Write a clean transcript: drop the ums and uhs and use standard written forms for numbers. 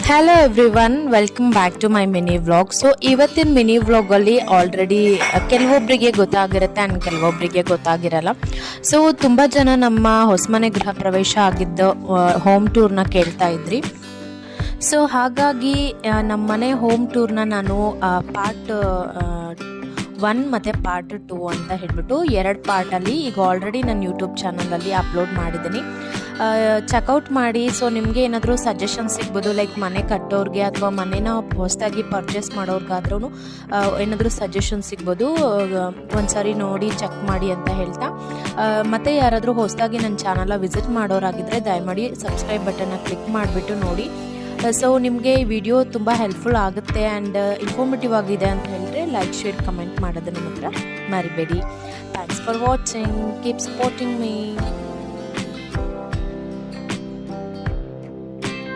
Hello everyone, welcome back to my mini vlog. So ಇವತ್ತಿನ mini ವ್ಲಾಗಲ್ಲಿ already ಕೆಲವೊಬ್ಬರಿಗೆ ಗೊತ್ತಾಗಿರುತ್ತೆ ಆ್ಯಂಡ್ ಕೆಲವೊಬ್ಬರಿಗೆ ಗೊತ್ತಾಗಿರಲ್ಲ. ಸೊ ತುಂಬ ಜನ ನಮ್ಮ ಹೊಸಮನೆ ಗೃಹ ಪ್ರವೇಶ ಆಗಿದ್ದ ಹೋಮ್ ಟೂರ್ನ ಕೇಳ್ತಾ ಇದ್ರಿ. ಸೊ ಹಾಗಾಗಿ ನಮ್ಮ ಮನೆ ಹೋಮ್ ಟೂರ್ನ ನಾನು ಪಾರ್ಟ್ 1 ಮತ್ತು ಪಾರ್ಟ್ 2 ಅಂತ ಹೇಳ್ಬಿಟ್ಟು 2 ಪಾರ್ಟಲ್ಲಿ ಈಗ ಆಲ್ರೆಡಿ ನನ್ನ ಯೂಟ್ಯೂಬ್ ಚಾನಲಲ್ಲಿ ಅಪ್ಲೋಡ್ ಮಾಡಿದ್ದೀನಿ. ಚೆಕ್ಔಟ್ ಮಾಡಿ. ಸೊ ನಿಮಗೆ ಏನಾದರೂ ಸಜೆಷನ್ ಸಿಗ್ಬೋದು, ಲೈಕ್ ಮನೆ ಕಟ್ಟೋರಿಗೆ ಅಥವಾ ಮನೇನ ಹೊಸದಾಗಿ ಪರ್ಚೇಸ್ ಮಾಡೋರ್ಗಾದ್ರೂ ಏನಾದರೂ ಸಜೆಷನ್ ಸಿಗ್ಬೋದು. ಒಂದ್ಸರಿ ನೋಡಿ ಚೆಕ್ ಮಾಡಿ ಅಂತ ಹೇಳ್ತಾ, ಮತ್ತು ಯಾರಾದರೂ ಹೊಸದಾಗಿ ನನ್ನ ಚಾನಲ್ನ ವಿಸಿಟ್ ಮಾಡೋರಾಗಿದ್ದರೆ ದಯಮಾಡಿ ಸಬ್ಸ್ಕ್ರೈಬ್ ಬಟನ್ನ ಕ್ಲಿಕ್ ಮಾಡಿಬಿಟ್ಟು ನೋಡಿ. ಸೊ ನಿಮಗೆ ಈ ವಿಡಿಯೋ ತುಂಬ ಹೆಲ್ಪ್ಫುಲ್ ಆಗುತ್ತೆ ಆ್ಯಂಡ್ ಇನ್ಫಾರ್ಮೇಟಿವ್ ಆಗಿದೆ ಅಂತ ಹೇಳಿದ್ರೆ ಲೈಕ್, ಶೇರ್, ಕಮೆಂಟ್ ಮಾಡೋದನ್ನು ಮಾತ್ರ ಮರಿಬೇಡಿ. Thanks for watching. Keep supporting me.